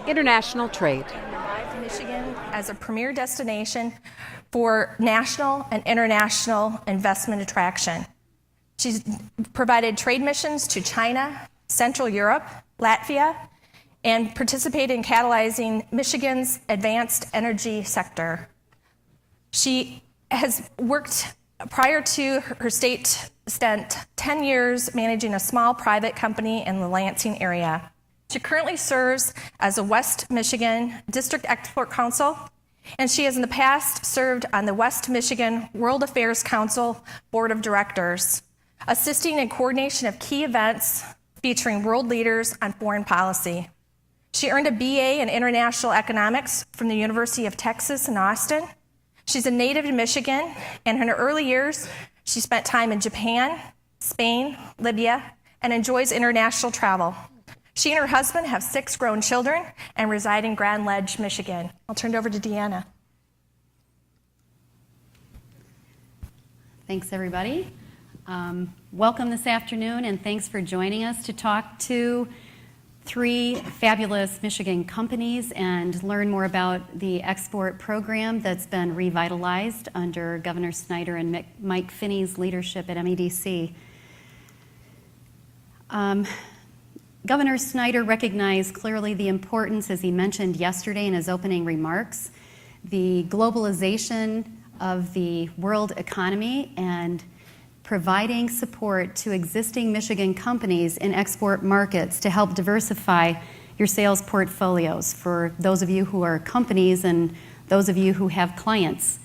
International trade. Revive Michigan as a premier destination for national and international investment attraction. She's provided trade missions to China, Central Europe, Latvia, and participated in catalyzing Michigan's advanced energy sector. She has worked, prior to her state stint, 10 years managing a small private company in the Lansing area. She currently serves as a West Michigan District Export Council, and she has in the past served on the West Michigan World Affairs Council Board of Directors, assisting in coordination of key events featuring world leaders on foreign policy. She earned a BA in International Economics from the University of Texas in Austin. She's a native of Michigan, and in her early years, she spent time in Japan, Spain, Libya, and enjoys international travel. She and her husband have 6 grown children and reside in Grand Ledge, Michigan. I'll turn it over to Deanna. Thanks, everybody. Welcome this afternoon, and thanks for joining us to talk to 3 fabulous Michigan companies and learn more about the export program that's been revitalized under Governor Snyder and Mike Finney's leadership at MEDC. Governor Snyder recognized clearly the importance, as he mentioned yesterday in his opening remarks, the globalization of the world economy and providing support to existing Michigan companies in export markets to help diversify your sales portfolios for those of you who are companies and those of you who have clients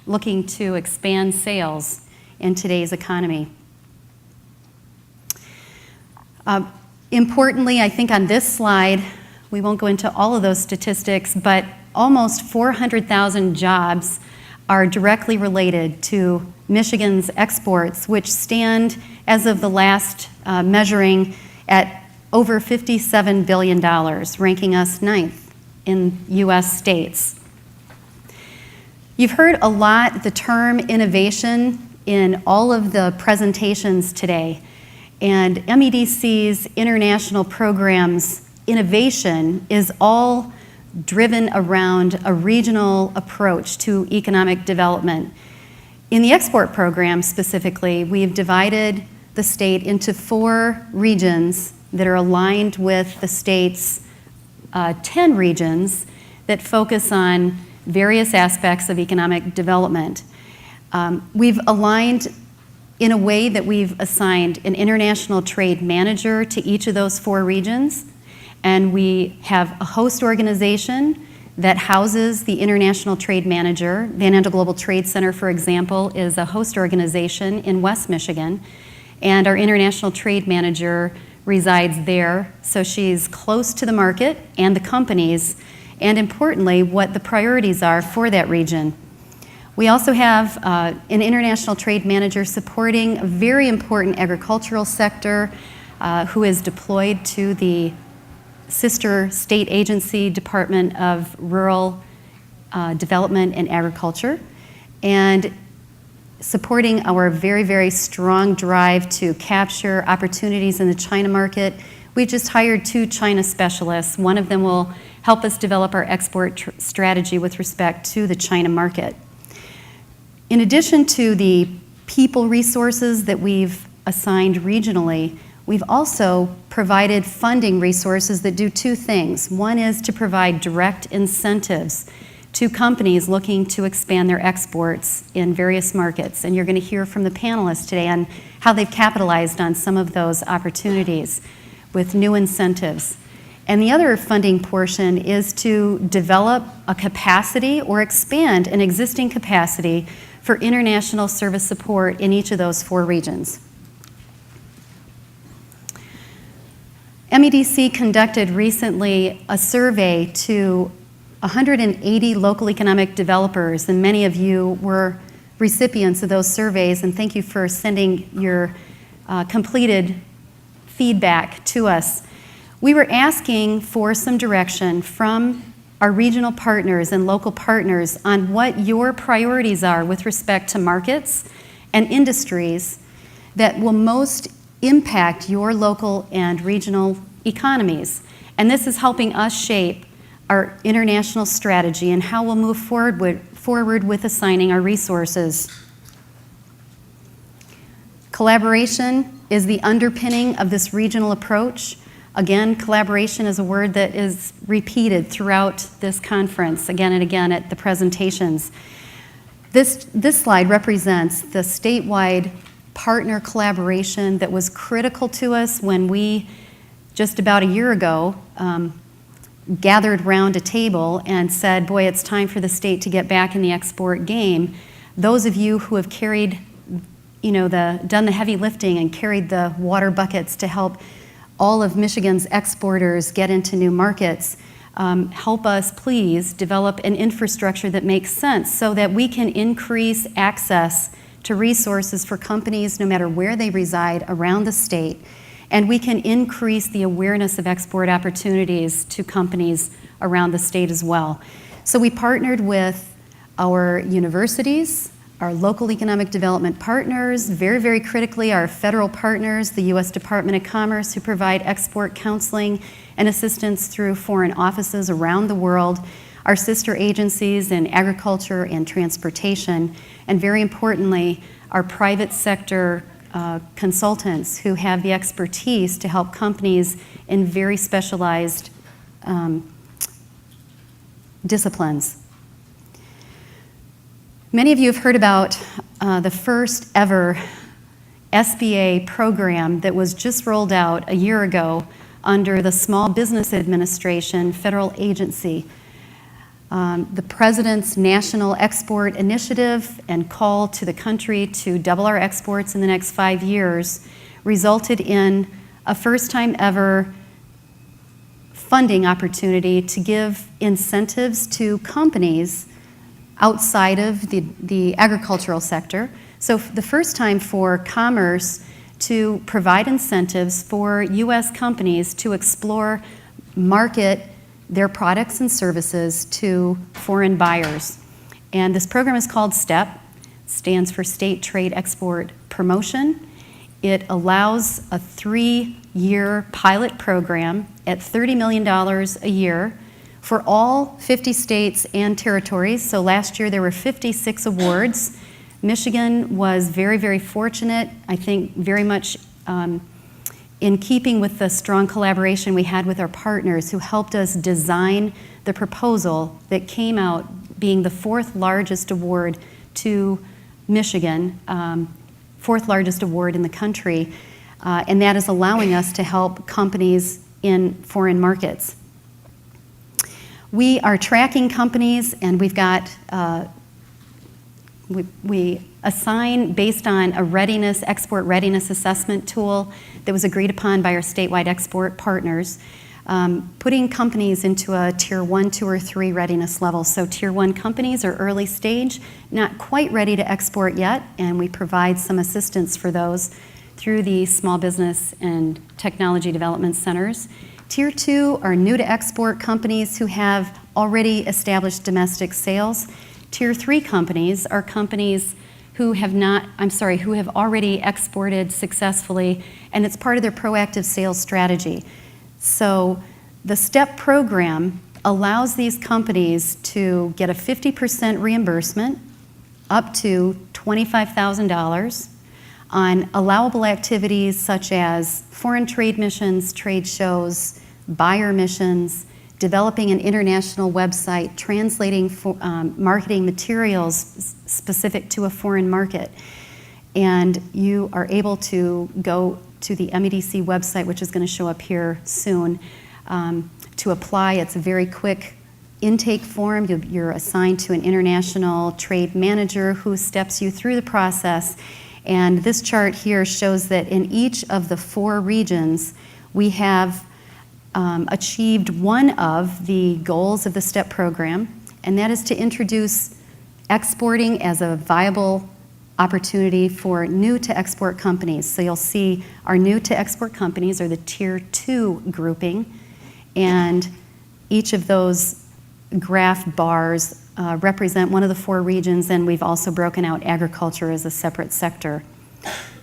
looking to expand sales in today's economy. Importantly, I think on this slide, we won't go into all of those statistics, but almost 400,000 jobs are directly related to Michigan's exports, which stand, as of the last measuring, at over $57 billion, ranking us 9th in U.S. states. You've heard a lot the term innovation in all of the presentations today, and MEDC's international programs innovation is all driven around a regional approach to economic development. In the export program specifically, we've divided the state into 4 regions that are aligned with the state's 10 regions that focus on various aspects of economic development. We've aligned in a way that we've assigned an international trade manager to each of those 4 regions, and we have a host organization that houses the international trade manager. Van Andel Global Trade Center, for example, is a host organization in West Michigan, and our international trade manager resides there, so she's close to the market and the companies, and importantly, what the priorities are for that region. We also have an international trade manager supporting a very important agricultural sector who is deployed to the sister state agency Department of Rural Development and Agriculture, and supporting our very, very strong drive to capture opportunities in the China market. We just hired 2 China specialists. One of them will help us develop our export strategy with respect to the China market. In addition to the people resources that we've assigned regionally, we've also provided funding resources that do 2 things. One is to provide direct incentives to companies looking to expand their exports in various markets. And you're going to hear from the panelists today on how they've capitalized on some of those opportunities with new incentives. And the other funding portion is to develop a capacity or expand an existing capacity for international service support in each of those 4 regions. MEDC conducted recently a survey to 180 local economic developers, and many of you were recipients of those surveys, and thank you for sending your completed feedback to us. We were asking for some direction from our regional partners and local partners on what your priorities are with respect to markets and industries that will most impact your local and regional economies. And this is helping us shape our international strategy and how we'll move forward with assigning our resources. Collaboration is the underpinning of this regional approach. Again, collaboration is a word that is repeated throughout this conference, again and again at the presentations. This slide represents the statewide partner collaboration that was critical to us when we, just about a year ago, gathered round a table and said, boy, it's time for the state to get back in the export game. Those of you who have carried, done the heavy lifting and carried the water buckets to help all of Michigan's exporters get into new markets, help us please develop an infrastructure that makes sense so that we can increase access to resources for companies no matter where they reside around the state, and we can increase the awareness of export opportunities to companies around the state as well. So we partnered with our universities, our local economic development partners, very, very critically our federal partners, the U.S. Department of Commerce, who provide export counseling and assistance through foreign offices around the world, our sister agencies in agriculture and transportation, and very importantly, our private sector consultants who have the expertise to help companies in very specialized disciplines. Many of you have heard about the first ever SBA program that was just rolled out a year ago under the Small Business Administration federal agency. The President's National Export Initiative and call to the country to double our exports in the next 5 years resulted in a first-time ever funding opportunity to give incentives to companies outside of the agricultural sector. So the first time for Commerce to provide incentives for U.S. companies to explore, market their products and services to foreign buyers. And this program is called STEP, stands for State Trade Export Promotion. It allows a 3-year pilot program at $30 million a year for all 50 states and territories. So last year there were 56 awards. Michigan was very, very fortunate, I think very much in keeping with the strong collaboration we had with our partners who helped us design the proposal that came out being the 4th largest award to Michigan, 4th largest award in the country, and that is allowing us to help companies in foreign markets. We are tracking companies, and we've got, we assign based on a readiness, export readiness assessment tool that was agreed upon by our statewide export partners, putting companies into a tier 1, 2, or 3 readiness level. So tier 1 companies are early stage, not quite ready to export yet, and we provide some assistance for those through the Small Business and Technology Development Centers. Tier 2 are new to export companies who have already established domestic sales. Tier 3 companies are companies who have already exported successfully, and it's part of their proactive sales strategy. So the STEP program allows these companies to get a 50% reimbursement up to $25,000 on allowable activities such as foreign trade missions, trade shows, buyer missions, developing an international website, translating marketing materials specific to a foreign market. And you are able to go to the MEDC website, which is going to show up here soon, to apply. It's a very quick intake form. You're assigned to an international trade manager who steps you through the process. And this chart here shows that in each of the 4 regions, we have achieved one of the goals of the STEP program, and that is to introduce exporting as a viable opportunity for new to export companies. So you'll see our new to export companies are the tier 2 grouping, and each of those graph bars represent one of the 4 regions, and we've also broken out agriculture as a separate sector.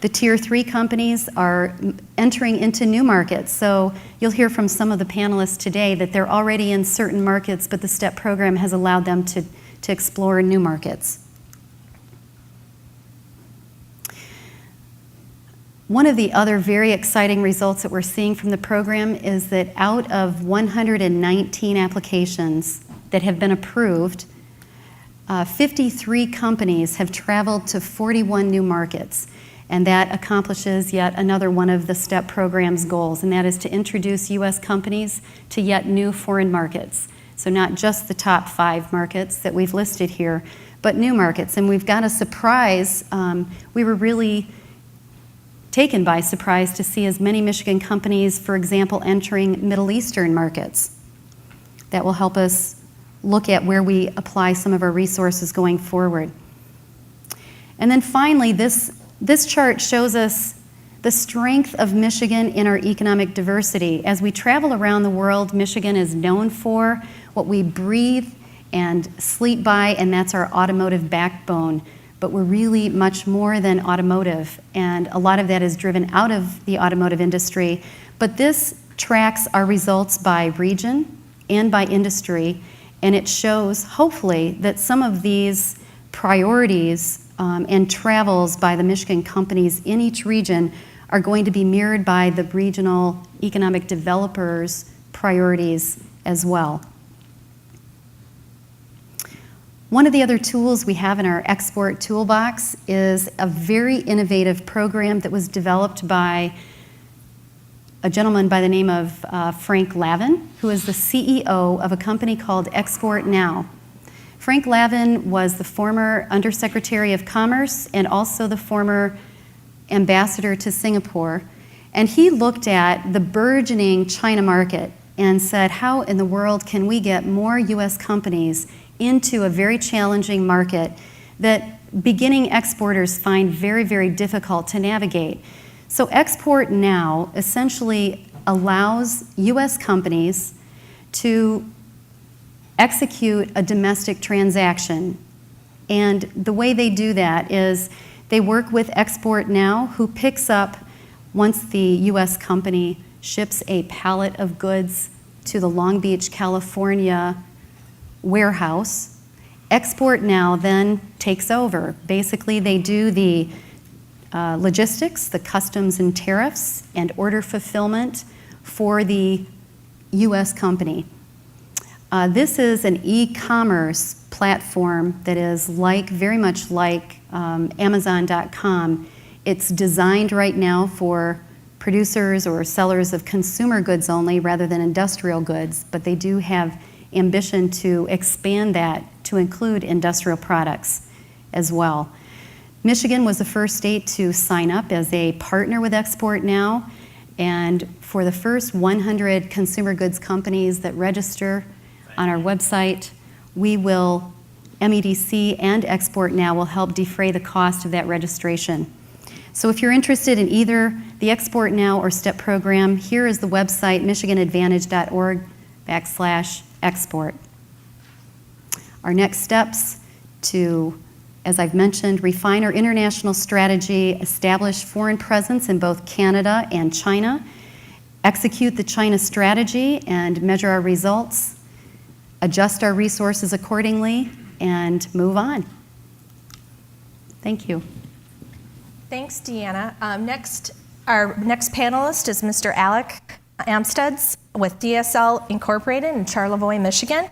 The Tier 3 companies are entering into new markets. So you'll hear from some of the panelists today that they're already in certain markets, but the STEP program has allowed them to explore new markets. One of the other very exciting results that we're seeing from the program is that out of 119 applications that have been approved, 53 companies have traveled to 41 new markets. And that accomplishes yet another one of the STEP program's goals, and that is to introduce U.S. companies to yet new foreign markets. So not just the top 5 markets that we've listed here, but new markets. And we've got a surprise. We were really taken by surprise to see as many Michigan companies, for example, entering Middle Eastern markets. That will help us look at where we apply some of our resources going forward. And then finally, this chart shows us the strength of Michigan in our economic diversity. As we travel around the world, Michigan is known for what we breathe and sleep by, and that's our automotive backbone. But we're really much more than automotive, and a lot of that is driven out of the automotive industry. But this tracks our results by region and by industry, and it shows, hopefully, that some of these priorities and travels by the Michigan companies in each region are going to be mirrored by the regional economic developers' priorities as well. One of the other tools we have in our export toolbox is a very innovative program that was developed by a gentleman by the name of Frank Lavin, who is the CEO of a company called Export Now. Frank Lavin was the former Undersecretary of Commerce and also the former ambassador to Singapore. And he looked at the burgeoning China market and said, how in the world can we get more U.S. companies into a very challenging market that beginning exporters find very, very difficult to navigate? So Export Now essentially allows U.S. companies to execute a domestic transaction. And the way they do that is they work with Export Now, who picks up, once the U.S. company ships a pallet of goods to the Long Beach, California warehouse, Export Now then takes over. Basically, they do the logistics, the customs and tariffs, and order fulfillment for the U.S. company. This is an e-commerce platform that is very much like Amazon.com. It's designed right now for producers or sellers of consumer goods only rather than industrial goods, but they do have ambition to expand that to include industrial products as well. Michigan was the first state to sign up as a partner with Export Now, and for the first 100 consumer goods companies that register on our website, MEDC and Export Now will help defray the cost of that registration. So if you're interested in either the Export Now or STEP program, here is the website, michiganadvantage.org/export. Our next steps to, as I've mentioned, refine our international strategy, establish foreign presence in both Canada and China, execute the China strategy and measure our results, adjust our resources accordingly, and move on. Thank you. Thanks, Deanna. Our next panelist is Mr. Alec Amstutz with DSL Incorporated in Charlevoix, Michigan.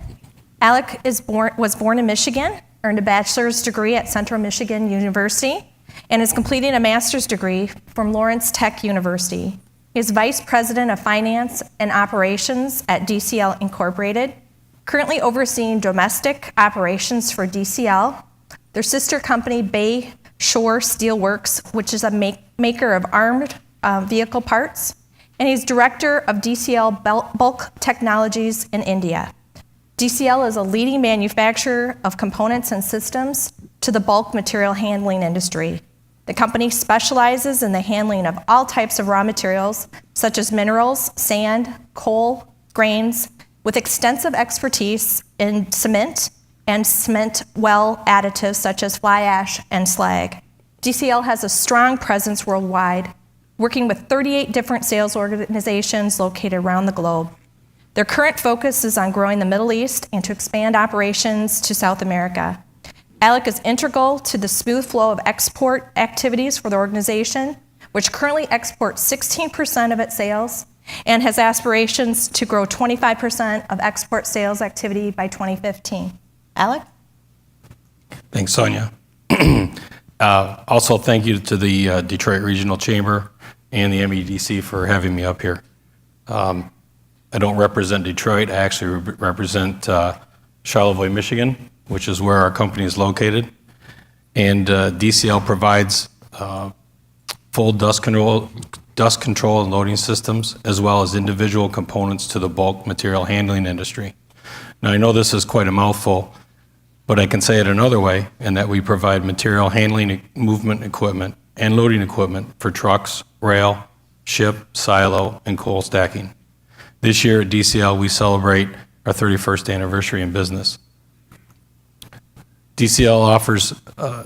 Alec was born in Michigan, earned a bachelor's degree at Central Michigan University, and is completing a master's degree from Lawrence Tech University. He is Vice President of Finance and Operations at DCL Incorporated, currently overseeing domestic operations for DCL, their sister company Bay Shore Steelworks, which is a maker of armed vehicle parts, and he's director of DCL Bulk Technologies in India. DCL is a leading manufacturer of components and systems to the bulk material handling industry. The company specializes in the handling of all types of raw materials, such as minerals, sand, coal, grains, with extensive expertise in cement and cement well additives such as fly ash and slag. DCL has a strong presence worldwide, working with 38 different sales organizations located around the globe. Their current focus is on growing the Middle East and to expand operations to South America. Alec is integral to the smooth flow of export activities for the organization, which currently exports 16% of its sales and has aspirations to grow 25% of export sales activity by 2015. Alec? Thanks, Sonia. Also, thank you to the Detroit Regional Chamber and the MEDC for having me up here. I don't represent Detroit. I actually represent Charlevoix, Michigan, which is where our company is located. And DCL provides full dust control and loading systems, as well as individual components to the bulk material handling industry. Now, I know this is quite a mouthful, but I can say it another way, in that we provide material handling movement equipment and loading equipment for trucks, rail, ship, silo, and coal stacking. This year at DCL, we celebrate our 31st anniversary in business. DCL offers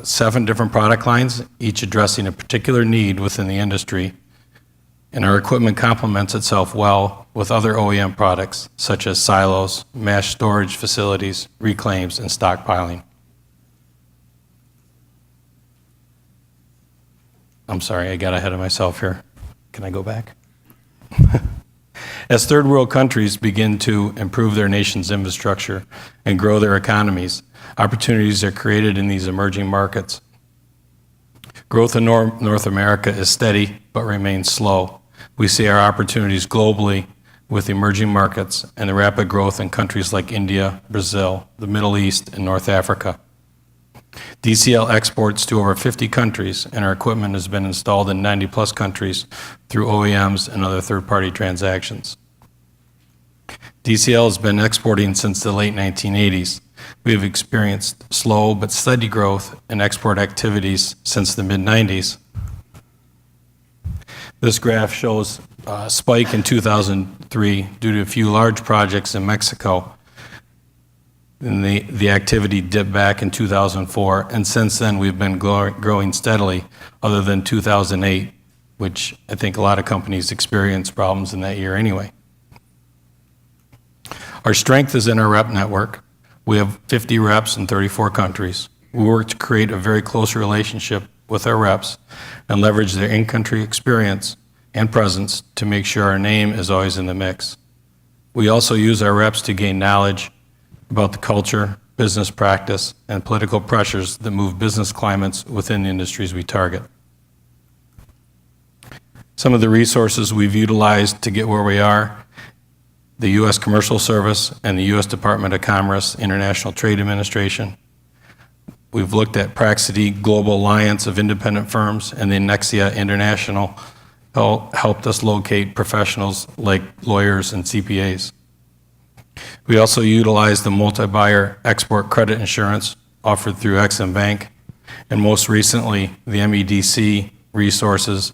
7 different product lines, each addressing a particular need within the industry, and our equipment complements itself well with other OEM products, such as silos, mass storage facilities, reclaims, and stockpiling. I'm sorry, I got ahead of myself here. Can I go back? As third world countries begin to improve their nation's infrastructure and grow their economies, opportunities are created in these emerging markets. Growth in North America is steady but remains slow. We see our opportunities globally with emerging markets and the rapid growth in countries like India, Brazil, the Middle East, and North Africa. DCL exports to over 50 countries, and our equipment has been installed in 90-plus countries through OEMs and other third-party transactions. DCL has been exporting since the late 1980s. We have experienced slow but steady growth in export activities since the mid-90s. This graph shows a spike in 2003 due to a few large projects in Mexico. And the activity dipped back in 2004, and since then we've been growing steadily, other than 2008, which I think a lot of companies experienced problems in that year anyway. Our strength is in our rep network. We have 50 reps in 34 countries. We work to create a very close relationship with our reps and leverage their in-country experience and presence to make sure our name is always in the mix. We also use our reps to gain knowledge about the culture, business practice, and political pressures that move business climates within the industries we target. Some of the resources we've utilized to get where we are: the U.S. Commercial Service and the U.S. Department of Commerce International Trade Administration. We've looked at Praxity Global Alliance of Independent Firms, and the Nexia International helped us locate professionals like lawyers and CPAs. We also utilize the multi-buyer export credit insurance offered through Ex-Im Bank, and most recently, the MEDC resources.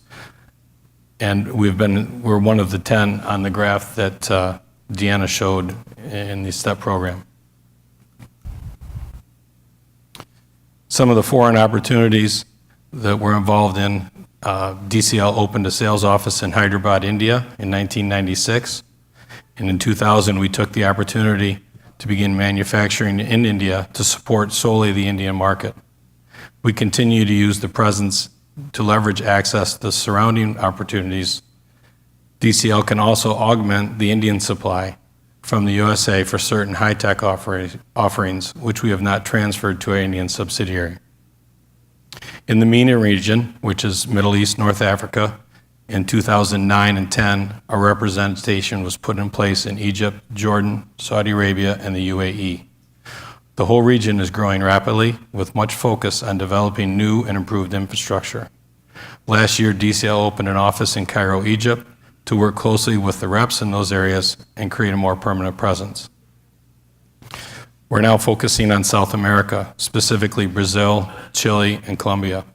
And we're one of the 10 on the graph that Deanna showed in the STEP program. Some of the foreign opportunities that we're involved in: DCL opened a sales office in Hyderabad, India in 1996. And in 2000, we took the opportunity to begin manufacturing in India to support solely the Indian market. We continue to use the presence to leverage access to surrounding opportunities. DCL can also augment the Indian supply from the USA for certain high-tech offerings, which we have not transferred to our Indian subsidiary. In the MENA region, which is Middle East, North Africa, in 2009 and 10, a representation was put in place in Egypt, Jordan, Saudi Arabia, and the UAE. The whole region is growing rapidly, with much focus on developing new and improved infrastructure. Last year, DCL opened an office in Cairo, Egypt, to work closely with the reps in those areas and create a more permanent presence. We're now focusing on South America, specifically Brazil, Chile, and Colombia.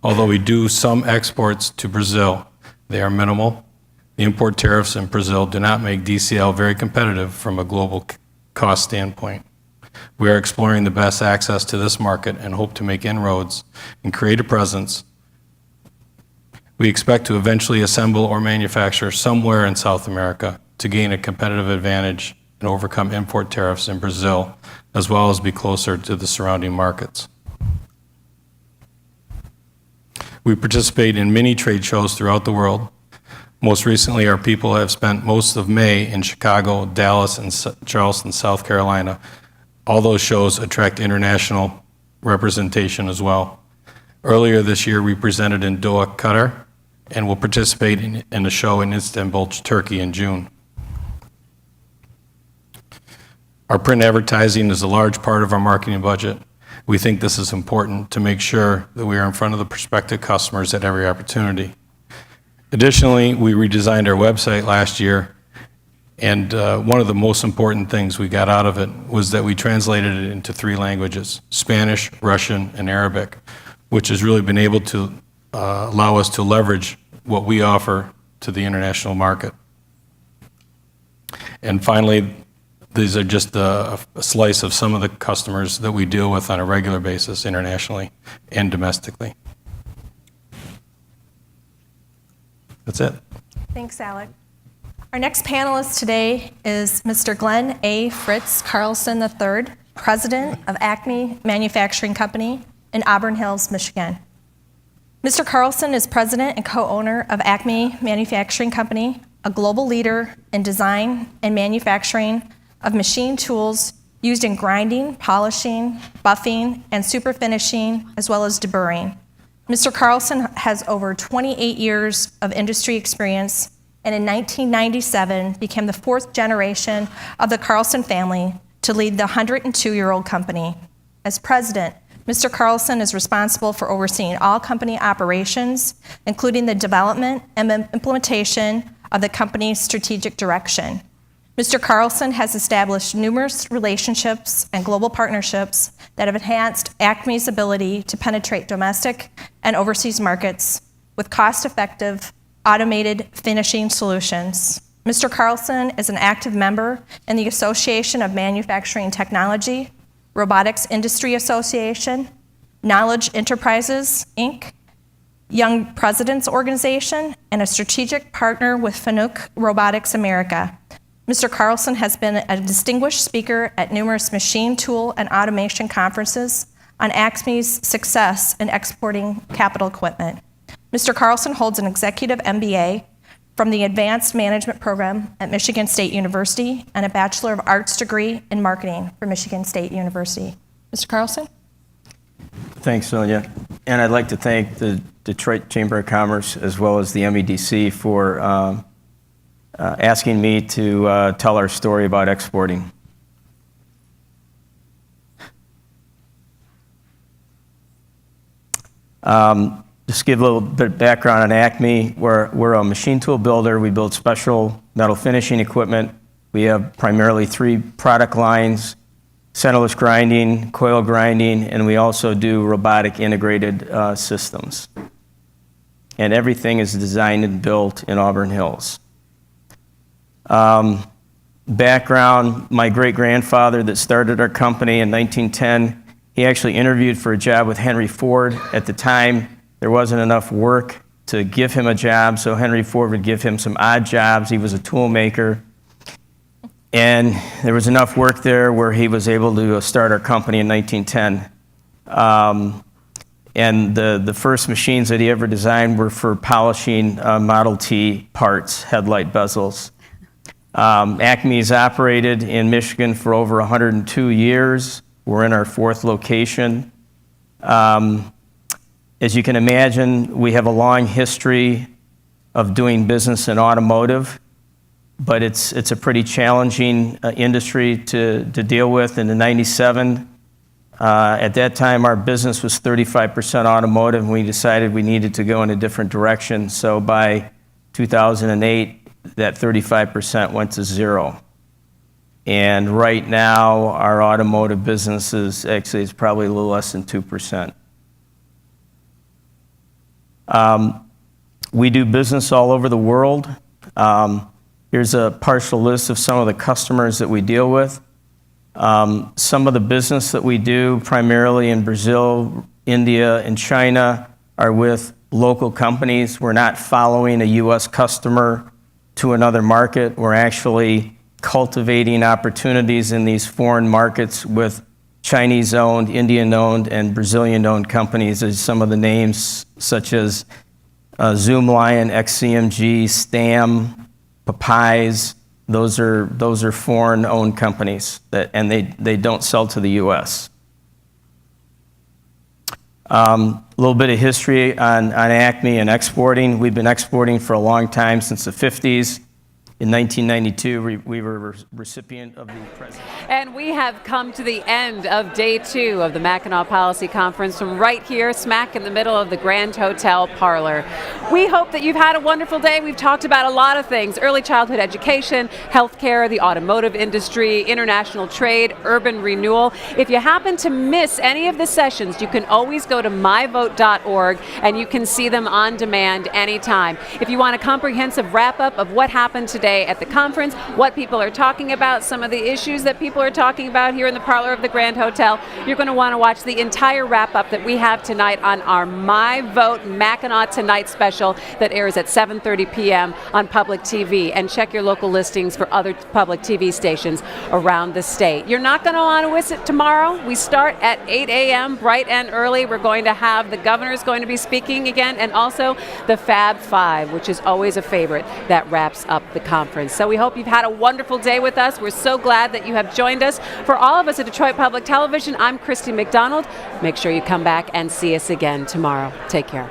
Although we do some exports to Brazil, they are minimal. The import tariffs in Brazil do not make DCL very competitive from a global cost standpoint. We are exploring the best access to this market and hope to make inroads and create a presence. We expect to eventually assemble or manufacture somewhere in South America to gain a competitive advantage and overcome import tariffs in Brazil, as well as be closer to the surrounding markets. We participate in many trade shows throughout the world. Most recently, our people have spent most of May in Chicago, Dallas, and Charleston, South Carolina. All those shows attract international representation as well. Earlier this year, we presented in Doha, Qatar, and will participate in a show in Istanbul, Turkey in June. Our print advertising is a large part of our marketing budget. We think this is important to make sure that we are in front of the prospective customers at every opportunity. Additionally, we redesigned our website last year, and one of the most important things we got out of it was that we translated it into 3 languages, Spanish, Russian, and Arabic, which has really been able to allow us to leverage what we offer to the international market. And finally, these are just a slice of some of the customers that we deal with on a regular basis internationally and domestically. That's it. Thanks, Alec. Our next panelist today is Mr. Glenn A. Fritz Carlson III, President of Acme Manufacturing Company in Auburn Hills, Michigan. Mr. Carlson is president and co-owner of Acme Manufacturing Company, a global leader in design and manufacturing of machine tools used in grinding, polishing, buffing, and super finishing, as well as deburring. Mr. Carlson has over 28 years of industry experience, and in 1997 became the 4th generation of the Carlson family to lead the 102-year-old company. As president, Mr. Carlson is responsible for overseeing all company operations, including the development and implementation of the company's strategic direction. Mr. Carlson has established numerous relationships and global partnerships that have enhanced Acme's ability to penetrate domestic and overseas markets with cost-effective, automated finishing solutions. Mr. Carlson is an active member in the Association of Manufacturing Technology, Robotics Industry Association, Knowledge Enterprises, Inc., Young Presidents Organization, and a strategic partner with Fanuc Robotics America. Mr. Carlson has been a distinguished speaker at numerous machine tool and automation conferences on Acme's success in exporting capital equipment. Mr. Carlson holds an executive MBA from the Advanced Management Program at Michigan State University and a Bachelor of Arts degree in marketing from Michigan State University. Mr. Carlson? Thanks, Sonia. And I'd like to thank the Detroit Chamber of Commerce as well as the MEDC for asking me to tell our story about exporting. Just give a little bit of background on Acme. We're a machine tool builder. We build special metal finishing equipment. We have primarily 3 product lines: centerless grinding, coil grinding, and we also do robotic integrated systems. And everything is designed and built in Auburn Hills. Background, my great-grandfather that started our company in 1910, he actually interviewed for a job with Henry Ford. At the time, there wasn't enough work to give him a job, so Henry Ford would give him some odd jobs. He was a tool maker. And there was enough work there where he was able to start our company in 1910. And the first machines that he ever designed were for polishing Model T parts, headlight bezels. Acme's operated in Michigan for over 102 years. We're in our 4th location. As you can imagine, we have a long history of doing business in automotive, but it's a pretty challenging industry to deal with. In the 97, at that time, our business was 35% automotive, and we decided we needed to go in a different direction. So by 2008, that 35% went to 0. And right now, our automotive business is actually it's probably a little less than 2%. We do business all over the world. Here's a partial list of some of the customers that we deal with. Some of the business that we do, primarily in Brazil, India, and China, are with local companies. We're not following a U.S. customer to another market. We're actually cultivating opportunities in these foreign markets with Chinese-owned, Indian-owned, and Brazilian-owned companies. There's some of the names such as Zoomlion, XCMG, Stam, Popeyes. Those are foreign-owned companies, and they don't sell to the U.S. A little bit of history on Acme and exporting. We've been exporting for a long time, since the 50s. In 1992, we were a recipient of the president. And we have come to the end of day 2 of the Mackinac Policy Conference from right here, smack in the middle of the Grand Hotel parlor. We hope that you've had a wonderful day. We've talked about a lot of things: early childhood education, healthcare, the automotive industry, international trade, urban renewal. If you happen to miss any of the sessions, you can always go to myvote.org and you can see them on demand anytime. If you want a comprehensive wrap-up of what happened today at the conference, what people are talking about, some of the issues that people are talking about here in the parlor of the Grand Hotel, you're going to want to watch the entire wrap-up that we have tonight on our My Vote Mackinac Tonight special that airs at 7:30 p.m. on public TV. And check your local listings for other public TV stations around the state. You're not going to want to miss it tomorrow. We start at 8 a.m. bright and early. We're going to have the governor's going to be speaking again, and also the Fab Five, which is always a favorite that wraps up the conference. So we hope you've had a wonderful day with us. We're so glad that you have joined us. For all of us at Detroit Public Television, I'm Christy McDonald. Make sure you come back and see us again tomorrow. Take care.